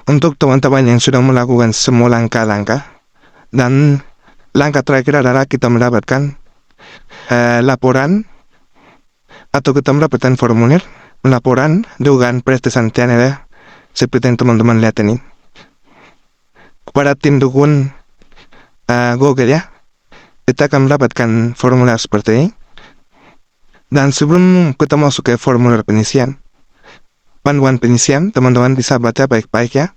Untuk teman-teman yang sudah melakukan semua langkah-langkah, dan langkah terakhir adalah kita mendapatkan laporan atau kita mendapatkan formulir laporan dugaan prestasi channel seperti yang teman-teman lihat ini. Pada tim dukun Google ya, kita akan mendapatkan formulir seperti ini. Dan sebelum kita masuk ke formulir pengisian, panduan pengisian, teman-teman bisa baca baik-baik ya.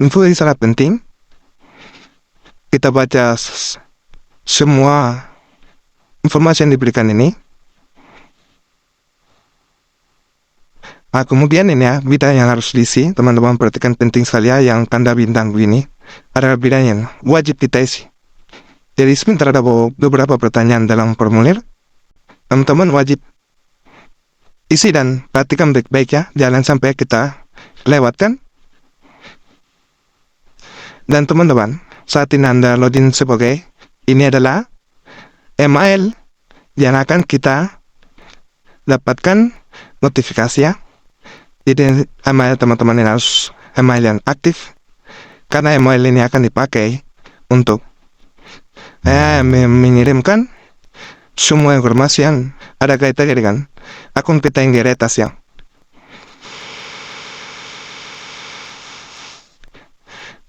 Info ini sangat penting. Kita baca semua informasi yang diberikan ini. Kemudian ini ya, bidang yang harus diisi. Teman-teman perhatikan penting sekali ya, yang tanda bintang begini adalah bidang yang wajib kita isi. Jadi sebentar ada beberapa pertanyaan dalam formulir. Teman-teman wajib isi dan perhatikan baik-baik ya, jangan sampai kita lewatkan. Dan teman-teman, saat ini Anda login sebagai, ini adalah email yang akan kita dapatkan notifikasi ya. Jadi email teman-teman ini harus email yang aktif, karena email ini akan dipakai untuk mengirimkan semua informasi yang ada kaitannya dengan akun kita yang diretas ya.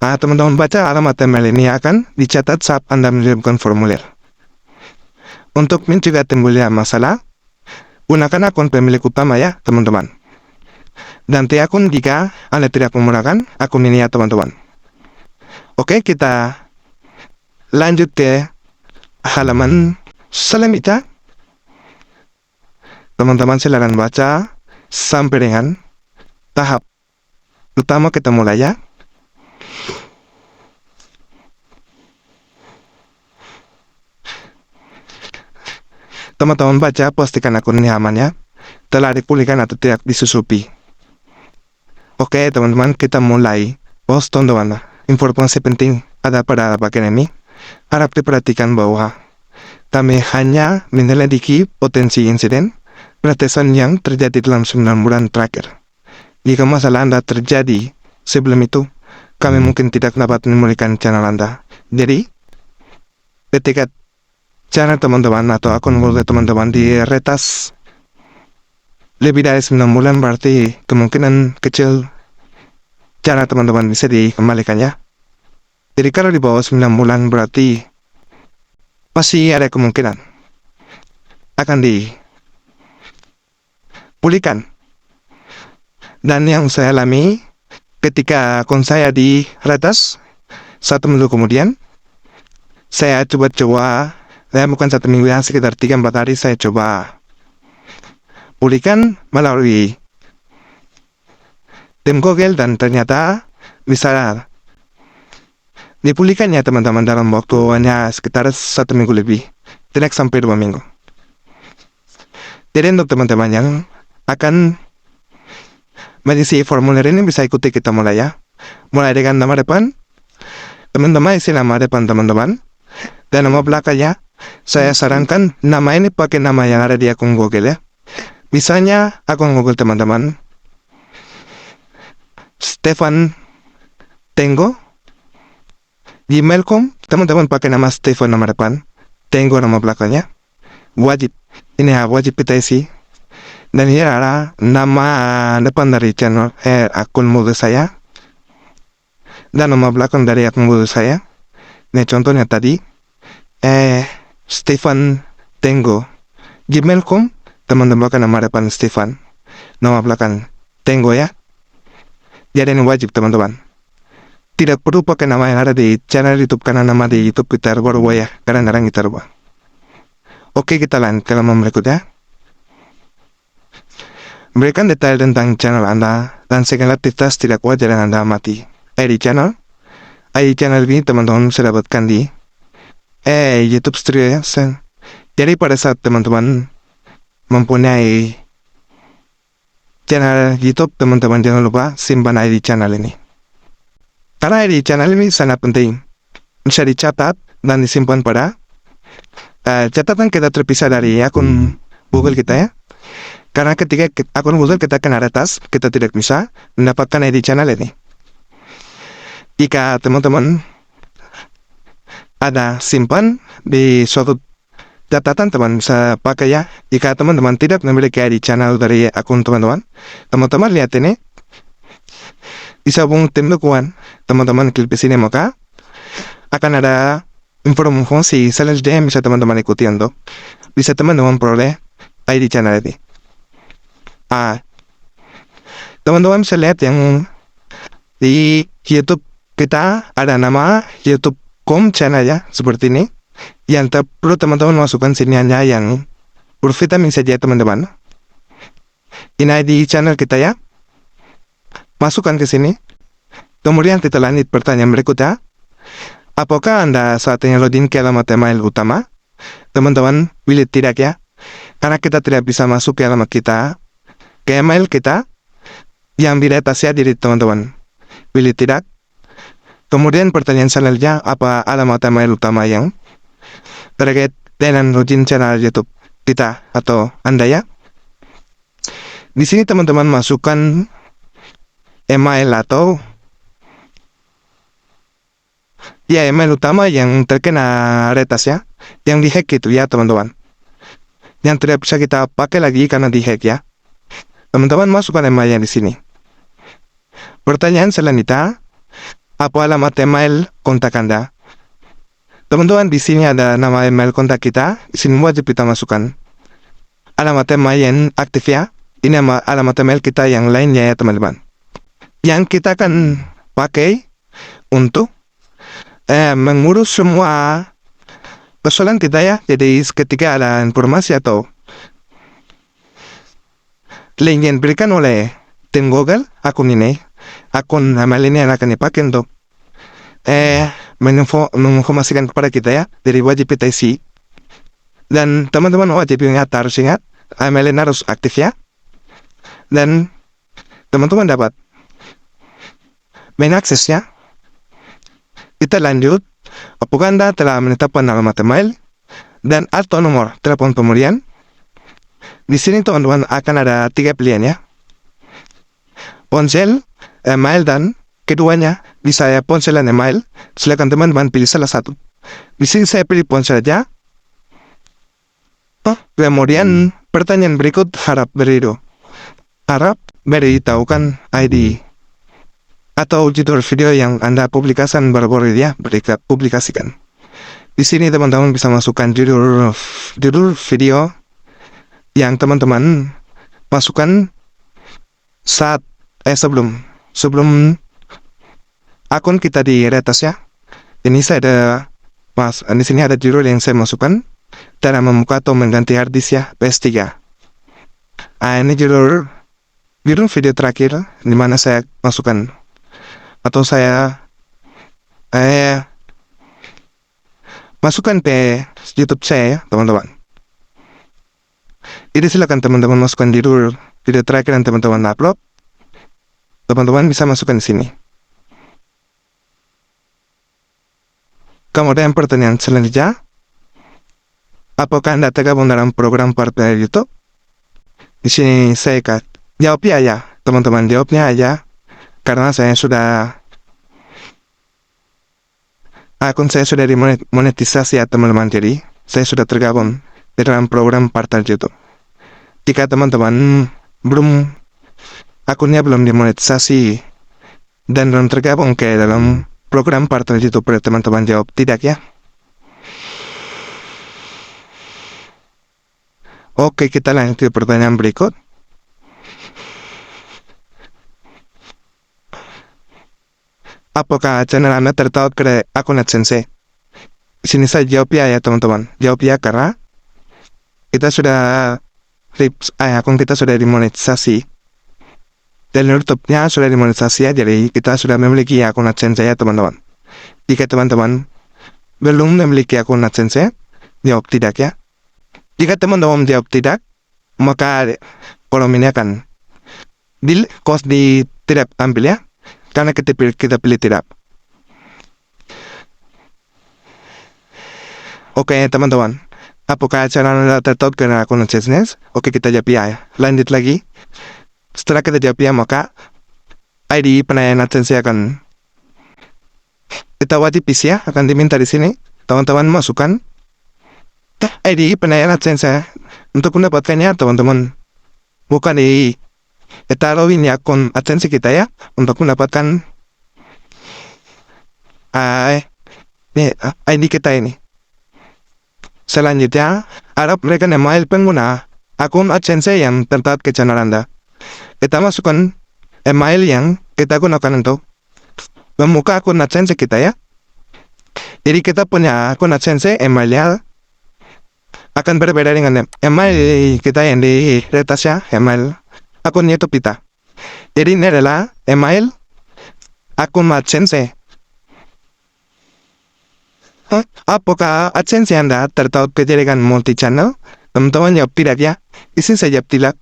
Teman-teman baca alamat email ini akan dicatat saat Anda mengirimkan formulir. Untuk mencegah timbulnya masalah, gunakan akun pemilik utama ya teman-teman. Dan akun jika Anda tidak menggunakan akun ini ya teman-teman. Oke, kita lanjut ke halaman selanjutnya. Teman-teman silakan baca sampai dengan tahap utama, kita mulai ya. Teman-teman baca, pastikan akun ini aman ya, telah dipulihkan atau tidak disusupi. Oke teman-teman, kita mulai. Teman-teman, informasi penting ada pada bagian ini. Harap diperhatikan bahwa kami hanya menyelidiki potensi insiden peretasan yang terjadi dalam 9 bulan terakhir. Jika masalah Anda terjadi sebelum itu, kami mungkin tidak dapat memulihkan channel Anda. Jadi, ketika channel teman-teman atau akun Google teman-teman diretas lebih dari 9 bulan, berarti kemungkinan kecil channel teman-teman bisa dikembalikan ya. Jadi kalau di bawah 9 bulan berarti masih ada kemungkinan akan dipulihkan. Dan yang saya alami ketika akun saya diretas 1 minggu kemudian, saya coba bukan 1 minggu ya, sekitar 3-4 hari saya coba pulihkan melalui tim Google dan ternyata bisa dipulihkan ya teman-teman dalam waktu hanya sekitar 1 minggu lebih, tidak sampai 2 minggu. Jadi untuk teman-teman yang akan mengisi formulir ini bisa ikuti kita mulai ya. Mulai dengan nama depan, teman-teman isi nama depan teman-teman, dan nama belakangnya saya sarankan nama ini pakai nama yang ada di akun Google ya. Misalnya akun Google teman-teman Stefan Tenggo, gmail.com, teman-teman pakai nama Stefan nama depan, Tenggo nama belakangnya. Wajib, ini wajib kita isi. Dan ini adalah nama depan dari channel akun Google saya, dan nama belakang dari akun Google saya. Ini contohnya tadi Stefan Tenggo, gmail.com, teman-teman pakai nama depan Stefan, nama belakang Tenggo ya. Jadi ini wajib teman-teman. Tidak perlu pakai nama yang ada di channel YouTube, karena nama di YouTube kita berubah ya, kadang-kadang kita rubah. Oke, kita lanjut ke halaman berikutnya. Berikan detail tentang channel Anda dan segala aktivitas tidak wajar yang Anda amati. ID channel ini teman-teman bisa dapatkan di YouTube Studio ya. Jadi pada saat teman-teman mempunyai channel YouTube, teman-teman jangan lupa simpan ID channel ini. Karena ID channel ini sangat penting, bisa dicatat dan disimpan pada catatan kita terpisah dari akun Google kita ya. Karena ketika akun Google kita kena retas, kita tidak bisa mendapatkan ID channel ini. Jika teman-teman ada simpan di suatu catatan, teman bisa pakai ya. Jika teman-teman tidak memiliki ID channel dari akun teman-teman, teman-teman lihat ini. Bisa hubung tim dukungan, teman-teman klik di sini, maka akan ada informasi selanjutnya yang bisa teman-teman ikuti untuk bisa teman-teman peroleh ID channel ini. Teman-teman bisa lihat yang di YouTube kita ada nama YouTube.com channel ya, seperti ini. Yang perlu teman-teman masukkan sini hanya yang bervitamin saja teman-teman. Ini ID channel kita ya. Masukkan ke sini. Kemudian kita lanjut pertanyaan berikutnya. Apakah Anda saat ini login ke alamat email utama? Teman-teman pilih tidak ya. Karena kita tidak bisa masuk ke alamat kita, ke email kita yang di atas ya diri teman-teman. Pilih tidak. Kemudian pertanyaan selanjutnya, apa alamat email utama yang terkait dengan login channel YouTube kita atau Anda ya? Di sini teman-teman masukkan email atau ya email utama yang terkena retas ya, yang dihack itu ya teman-teman. Yang tidak bisa kita pakai lagi karena dihack ya. Teman-teman masukkan emailnya di sini. Pertanyaan selanjutnya, apa alamat email kontak Anda? Teman-teman di sini ada nama email kontak kita. Di sini wajib kita masukkan alamat email yang aktif ya. Ini alamat email kita yang lainnya ya teman-teman. Yang kita akan pakai untuk mengurus semua persoalan kita ya. Jadi ketika ada informasi atau link yang diberikan oleh tim Google, akun email ini yang akan dipakai untuk menginformasikan kepada kita ya. Jadi wajib kita isi. Dan teman-teman wajib harus ingat email ini harus aktif ya. Dan teman-teman dapat mengaksesnya. Kita lanjut. Apakah Anda telah menetapkan alamat email dan atau nomor telepon pemberian? Di sini teman-teman akan ada 3 pilihan ya. Ponsel, email, dan keduanya bisa ya ponsel dan email. Silakan teman-teman pilih salah satu. Di sini saya pilih ponsel aja. Kemudian pertanyaan berikut harap beritahukan ID atau judul video yang Anda publikasikan baru-baru ya, publikasikan. Di sini teman-teman bisa masukkan judul video yang teman-teman masukkan saat sebelum akun kita diretas ya. Ini saya di sini ada judul yang saya masukkan dalam membuka atau mengganti hard disk ya, PS3. Ini judul video terakhir di mana saya masukkan atau saya masukkan ke YouTube saya ya, teman-teman. Jadi silakan teman-teman masukkan judul video terakhir yang teman-teman upload. Teman-teman bisa masukkan di sini. Kemudian pertanyaan selanjutnya, apakah Anda tergabung dalam program partner YouTube? Di sini saya jawabnya ya, teman-teman jawabnya aja. Karena saya sudah akun saya sudah dimonetisasi ya teman-teman. Jadi saya sudah tergabung di dalam program partner YouTube. Jika teman-teman akunnya belum dimonetisasi dan belum tergabung ke dalam program partner YouTube, teman-teman jawab tidak ya. Oke, kita lanjut ke pertanyaan berikut. Apakah channel Anda tertaut ke akun AdSense? Di sini saya jawab ya teman-teman. Jawab ya karena kita sudah akun kita sudah dimonetisasi. Dan YouTube-nya sudah dimonetisasi ya, jadi kita sudah memiliki akun AdSense ya teman-teman. Jika teman-teman belum memiliki akun AdSense, jawab tidak ya. Jika teman-teman jawab tidak, maka kolom ini akan tidak tampil ya. Karena kita pilih tidak. Oke teman-teman, Apakah acara Anda tertaut dengan akun AdSense? Oke, kita jawab ya. Lanjut lagi. Setelah kita jawab ya, maka ID penayangan AdSense akan kita wajib isi ya, akan diminta di sini. Teman-teman masukkan ID penayangan AdSense untuk mendapatkannya, teman-teman. Bukan di kita login ya akun AdSense kita ya, untuk mendapatkan ID kita ini. Selanjutnya, harap berikan email pengguna akun AdSense yang tertaut ke channel Anda. Kita masukkan email yang kita gunakan untuk membuka akun AdSense kita ya. Jadi kita punya akun AdSense, emailnya akan berbeda dengan email kita yang di retas ya, email akun YouTube kita. Jadi ini adalah email akun AdSense. Apakah AdSense Anda tertaut ke jaringan multi-channel? Teman-teman jawab tidak ya. Isi saya jawab tidak.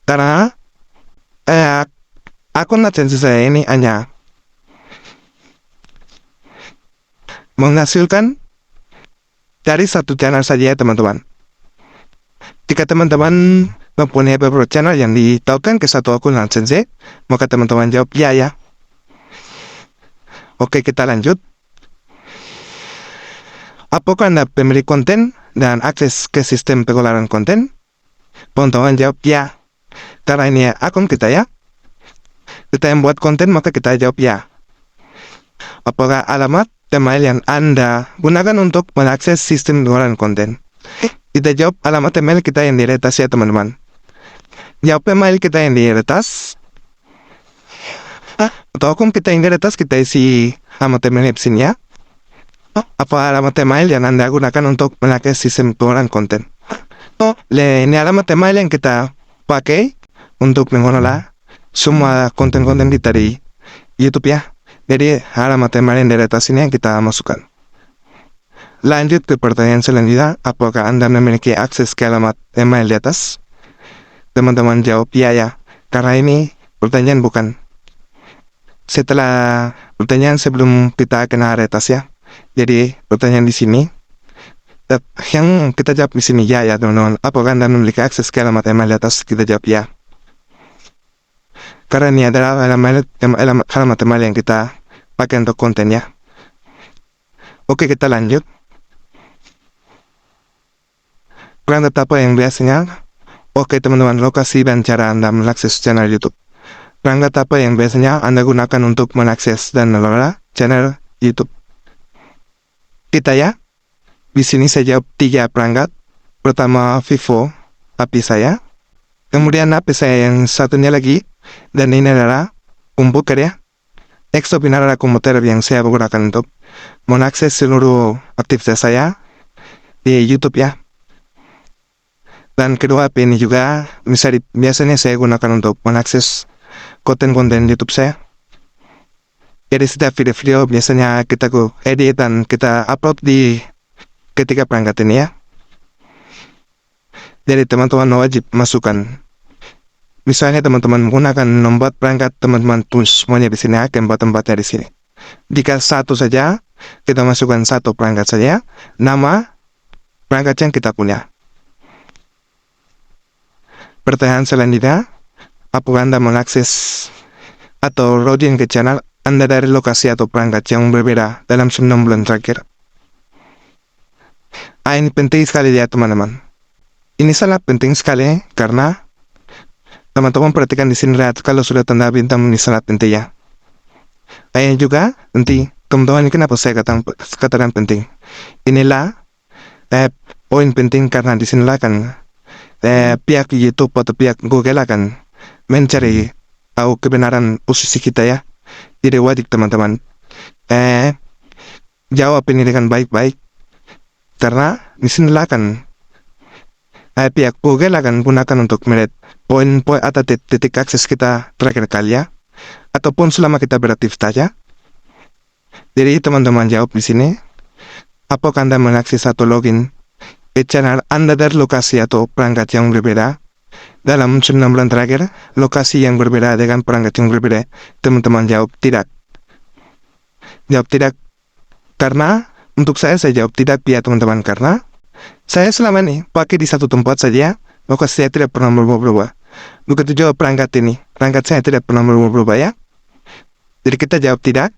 Karena akun AdSense saya ini hanya menghasilkan dari satu channel saja ya teman-teman. Jika teman-teman mempunyai beberapa channel yang ditautkan ke satu akun AdSense, maka teman-teman jawab ya. Oke, kita lanjut. Apakah Anda pemilik konten dan akses ke sistem pengelolaan konten? Teman-teman jawab ya. Karena ini akun kita ya. Kita yang buat konten, maka kita jawab ya. Apakah alamat email yang Anda gunakan untuk mengakses sistem pengelolaan konten? Kita jawab alamat email kita yang diretas ya teman-teman. Jawab email kita yang diretas. Atau akun kita yang diretas, kita isi alamat email di sini ya. Apa alamat email yang Anda gunakan untuk mengakses sistem pengelolaan konten? Ini alamat email yang kita pakai untuk mengelola semua konten-konten kita di YouTube ya. Jadi alamat email yang diretas ini yang kita masukkan. Lanjut ke pertanyaan selanjutnya. Apakah Anda memiliki akses ke alamat email di atas? Teman-teman jawab ya. Karena ini pertanyaan bukan. Setelah pertanyaan sebelum kita kena retas ya. Jadi pertanyaan di sini yang kita jawab di sini ya teman-teman. Apakah Anda memiliki akses ke alamat email di atas? Kita jawab ya. Karena ini adalah alamat email yang kita pakai untuk konten ya. Oke, kita lanjut. Perangkat apa yang biasanya? Oke teman-teman, lokasi dan cara Anda mengakses channel YouTube. Perangkat apa yang biasanya Anda gunakan untuk mengakses dan mengelola channel YouTube? Kita ya, di sini saya jawab 3 perangkat. Pertama Vivo, HP saya. Kemudian HP saya yang satunya lagi, dan ini adalah komputer ya. Desktop ini adalah komputer yang saya gunakan untuk mengakses seluruh aktivitas saya di YouTube ya. Dan kedua HP ini juga biasanya saya gunakan untuk mengakses konten-konten YouTube saya. Jadi setiap video-video biasanya kita edit dan kita upload di ketiga perangkat ini ya. Jadi teman-teman wajib masukkan. Misalnya teman-teman menggunakan nomor perangkat, teman-teman tulis semuanya di sini ya, tempat-tempatnya di sini. Jika satu saja, kita masukkan satu perangkat saja, nama perangkat yang kita punya. Pertanyaan selanjutnya, apakah Anda mengakses atau login ke channel Anda dari lokasi atau perangkat yang berbeda dalam 9 bulan terakhir? Ini penting sekali ya teman-teman. Ini sangat penting sekali karena teman-teman perhatikan di sini lihat kalau sudah tanda bintang ini sangat penting ya. Ini juga penting. Teman-teman ini kenapa saya katakan penting? Inilah poin penting karena di sini kan pihak YouTube atau pihak Google akan mencari tahu kebenaran posisi kita ya. Jadi wajib teman-teman jawab ini dengan baik-baik karena di sini kan pihak Google akan gunakan untuk melihat poin-poin atau titik akses kita terakhir kali ya, ataupun selama kita beraktivitas ya. Jadi teman-teman jawab di sini, apakah Anda mengakses atau login ke channel Anda dari lokasi atau perangkat yang berbeda dalam 9 bulan terakhir? Lokasi yang berbeda dengan perangkat yang berbeda. Teman-teman jawab tidak. Jawab tidak karena untuk saya jawab tidak ya teman-teman, karena Saya selama ini pakai di satu tempat saja, maka saya tidak pernah berubah-ubah. Begitu juga perangkat saya tidak pernah berubah-ubah ya. Jadi kita jawab tidak.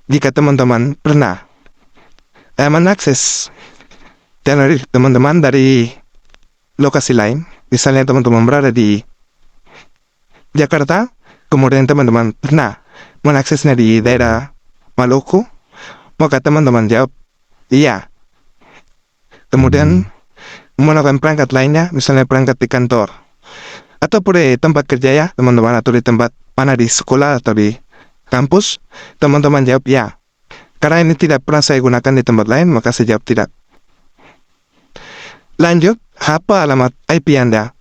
Jika teman-teman pernah mengakses dari teman-teman dari lokasi lain, misalnya teman-teman berada di Jakarta, kemudian teman-teman pernah mengaksesnya di daerah Maluku, maka teman-teman jawab iya. Kemudian menggunakan perangkat lainnya, misalnya perangkat di kantor atau di tempat kerja ya teman-teman, atau di tempat mana di sekolah atau di kampus, teman-teman jawab ya. Karena ini tidak pernah saya gunakan di tempat lain, maka saya jawab tidak. Lanjut, apa alamat IP Anda?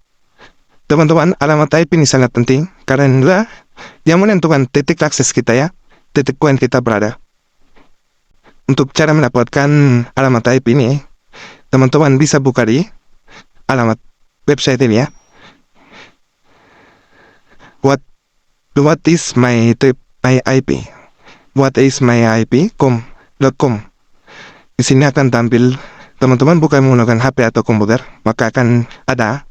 Teman-teman, alamat IP ini sangat penting karena inilah yang menentukan titik akses kita ya, titik poin kita berada. Untuk cara mendapatkan alamat IP ini, teman-teman bisa buka di alamat website ini ya. What is my IP? What is my IP.com. Di sini akan tampil, teman-teman bukan menggunakan HP atau komputer, maka akan ada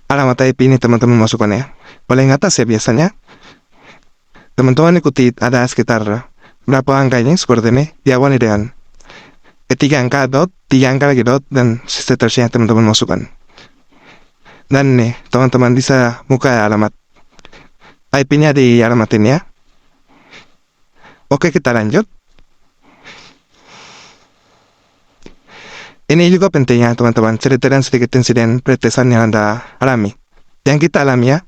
alamat IP ini teman-teman masukkan ya. Paling atas ya biasanya. Teman-teman ikuti, ada sekitar berapa angka ini seperti ini, diawali dengan 3 angka dot, 3 angka lagi dot, dan seterusnya teman-teman masukkan. Dan nih, teman-teman bisa buka alamat IP-nya di alamat ini ya. Oke, kita lanjut. Ini juga penting ya teman-teman, cerita dan sedikit insiden peretasan yang Anda alami. Yang kita alami ya,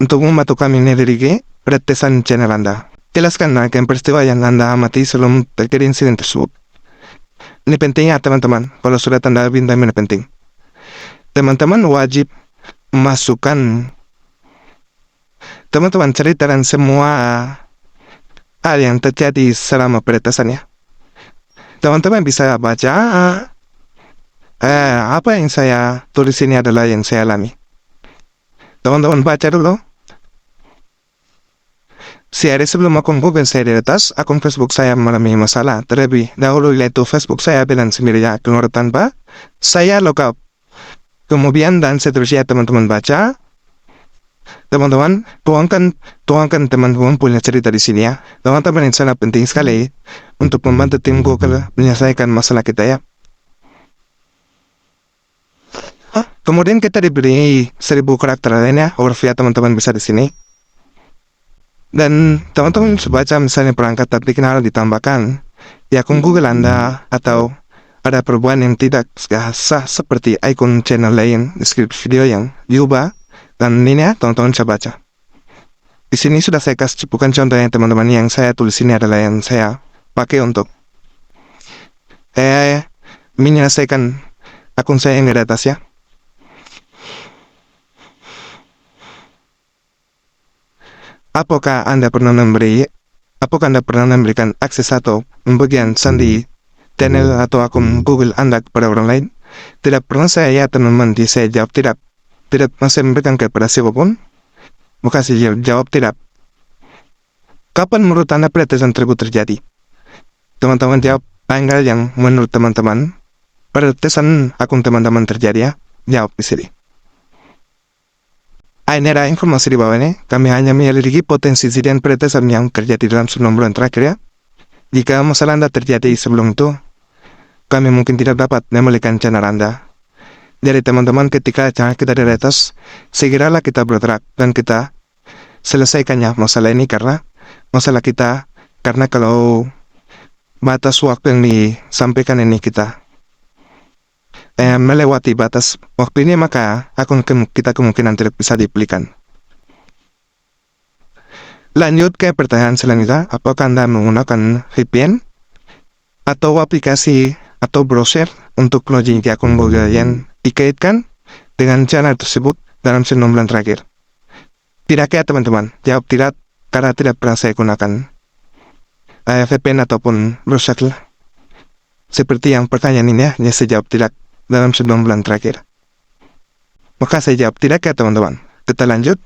untuk membantu kami menyelidiki peretasan channel Anda. Jelaskan rangkaian peristiwa yang Anda amati sebelum terjadi insiden tersebut. Ini penting ya teman-teman, kalau sudah tanda bintang ini penting. Teman-teman wajib memasukkan teman-teman cerita dan semua hal yang terjadi selama peretasan ya. Teman-teman bisa baca apa yang saya tulis ini adalah yang saya alami. Teman-teman baca dulu. Sehari sebelum akun Google saya diretas, akun Facebook saya mengalami masalah. Terlebih dahulu yaitu Facebook saya bilang sendiri ya, keluar tanpa saya login. Kemudian dan seterusnya teman-teman baca. Teman-teman, tuangkan teman-teman punya cerita di sini ya. Teman-teman ini sangat penting sekali untuk membantu tim Google menyelesaikan masalah kita ya. Kemudian kita diberi 1000 karakter lainnya, overview teman-teman bisa di sini. Dan teman-teman bisa baca misalnya perangkat tak dikenal ditambahkan di akun Google Anda, atau ada perubahan yang tidak sah seperti ikon channel lain, deskripsi video yang diubah. Dan ini ya, teman-teman bisa baca. Di sini sudah saya kasih bukan contohnya teman-teman, yang saya tulis ini adalah yang saya pakai untuk menyelesaikan akun saya yang di atas ya. Apakah Anda pernah memberikan akses atau pembagian sandi channel atau akun Google Anda kepada orang lain? Tidak pernah saya ya teman-teman, saya jawab tidak. Tidak masih memberikan kepada siapapun? Maka saya jawab tidak. Kapan menurut Anda peretasan tersebut terjadi? Teman-teman jawab tanggal yang menurut teman-teman peretasan akun teman-teman terjadi ya. Jawab di sini. Ini ada informasi di bawah ini. Kami hanya menyelidiki potensi insiden peretasan yang terjadi dalam 9 bulan terakhir ya. Jika masalah Anda terjadi sebelum itu, kami mungkin tidak dapat memulihkan channel Anda. Jadi teman-teman, ketika channel kita diretas, segeralah kita bergerak dan kita selesaikannya masalah ini, karena masalah kita, karena kalau batas waktu yang disampaikan ini kita melewati batas waktu ini, maka akun kita kemungkinan tidak bisa dipulihkan. Lanjut ke pertanyaan selanjutnya, apakah Anda menggunakan VPN atau aplikasi atau browser untuk login ke akun Google yang dikaitkan dengan channel tersebut dalam 9 bulan terakhir? Tidak ya teman-teman, jawab tidak, karena tidak pernah saya gunakan VPN ataupun browser seperti yang pertanyaan ini ya. Saya jawab tidak dalam 9 bulan terakhir. Maka saya jawab tidak ya teman-teman. Kita lanjut.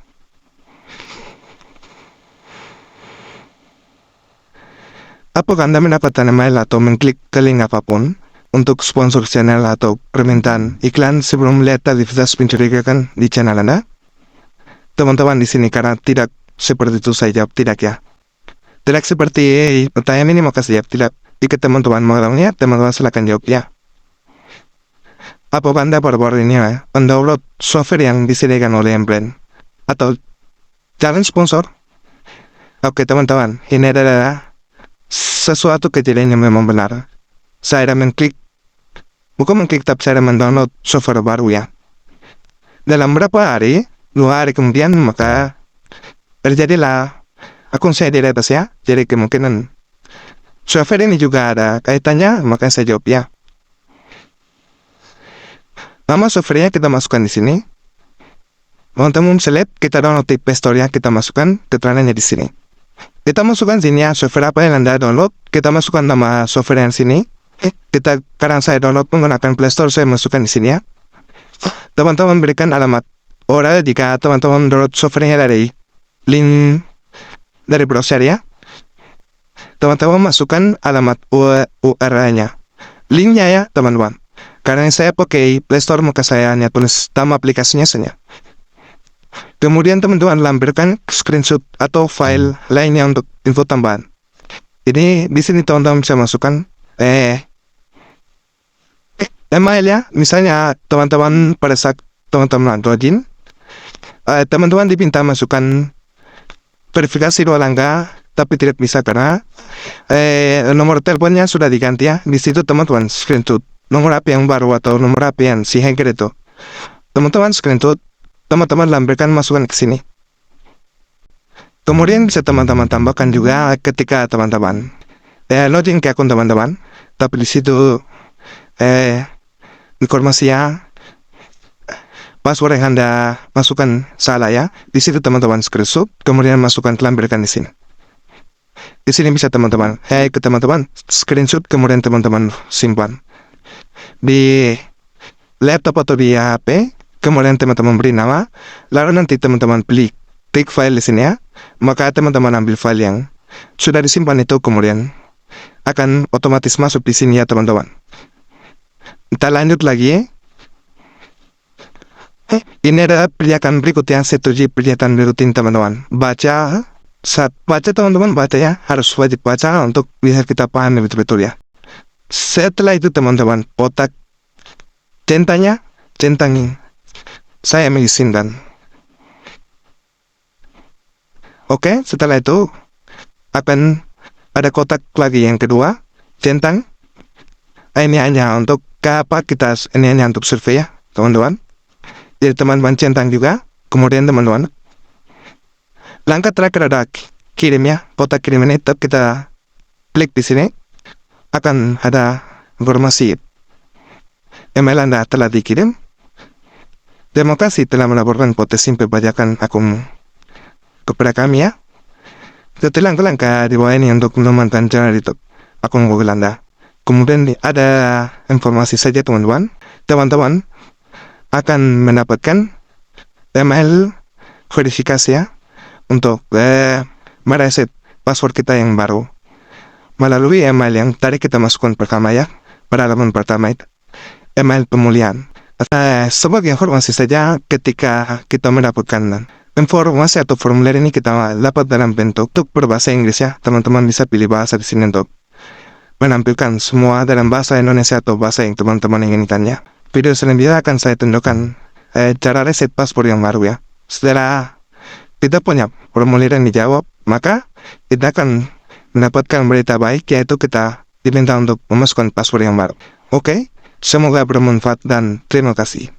Apakah Anda mendapatkan email atau mengklik ke link apapun untuk sponsor channel atau permintaan iklan sebelum melihat aktivitas mencurigakan di channel Anda? Teman-teman di sini karena tidak seperti itu saya jawab tidak ya. Tidak seperti pertanyaan ini maka saya jawab tidak. Jika teman-teman mengetahuinya, teman-teman silakan jawab ya. Apa Anda baru-baru ini mendownload software yang disediakan oleh brand atau jalan sponsor? Oke teman-teman, ini adalah sesuatu kejadian yang memang benar. Saya bukan mengklik tapi saya mendownload software baru ya. Dalam beberapa hari, 2 hari kemudian maka terjadilah akun saya di atas ya. Jadi kemungkinan software ini juga ada kaitannya, maka saya jawab ya. Nama softwarenya kita masukkan di sini. Teman-teman select, kita download di Play Store ya, kita masukkan keterangannya di sini. Kita masukkan sini ya, software apa yang Anda download, kita masukkan nama software yang sini. Karena saya download menggunakan Play Store, saya masukkan di sini ya. Teman-teman berikan alamat. Jika teman-teman download softwarenya dari link dari browser ya, teman-teman masukkan alamat URL-nya. Linknya ya, teman-teman. Karena saya pakai Play Store, maka saya hanya tulis nama aplikasinya saja. Kemudian teman-teman lampirkan screenshot atau file lainnya untuk info tambahan. Ini di sini teman-teman bisa masukkan email ya. Misalnya teman-teman pada saat teman-teman login, teman-teman diminta masukkan verifikasi 2 langkah, tapi tidak bisa karena nomor teleponnya sudah diganti ya. Di situ teman-teman screenshot nomor HP yang baru atau nomor HP yang si hacker itu. Teman-teman screenshot, teman-teman lampirkan masukkan ke sini. Kemudian bisa teman-teman tambahkan juga ketika teman-teman login ke akun teman-teman, tapi di situ informasi ya password yang Anda masukkan salah ya. Di situ teman-teman screenshot, kemudian masukkan lampirkan di sini. Di sini bisa teman-teman ke teman-teman screenshot, kemudian teman-teman simpan di laptop atau di HP, kemudian teman-teman beri nama, lalu nanti teman-teman klik file di sini ya, maka teman-teman ambil file yang sudah disimpan itu, kemudian akan otomatis masuk di sini ya teman-teman. Kita lanjut lagi. Ini adalah pernyataan berikut yang setuju pernyataan rutin teman-teman. Saat baca teman-teman baca ya, harus wajib baca untuk bisa kita paham betul-betul ya. Setelah itu teman-teman kotak centangnya saya mengizinkan. Oke, setelah itu akan ada kotak lagi yang kedua, centang. Ini hanya untuk ini hanya untuk survei ya teman-teman. Jadi teman-teman centang juga. Kemudian teman-teman langkah terakhir ada kirim ya, kotak kirim ini kita klik di sini. Akan ada informasi email Anda telah dikirim. Terima kasih telah melaporkan potensi perpajakan akun kepada kami ya. Setelah langkah di bawah ini untuk memantau cara di akun Google Anda. Kemudian ada informasi saja teman-teman. Teman-teman akan mendapatkan email verifikasi ya untuk mereset password kita yang baru melalui email yang tadi kita masukkan pertama ya, pada halaman pertama itu, email pemulihan. Sebagai informasi saja, ketika kita mendapatkan informasi atau formulir ini kita dapat dalam bentuk berbahasa Inggris ya, teman-teman bisa pilih bahasa di sini untuk menampilkan semua dalam bahasa Indonesia atau bahasa yang teman-teman inginkannya. Video selanjutnya akan saya tunjukkan cara reset password yang baru ya. Setelah kita punya formulir yang dijawab, maka kita akan mendapatkan berita baik, yaitu kita diminta untuk memasukkan password yang baru. Oke, semoga bermanfaat dan terima kasih.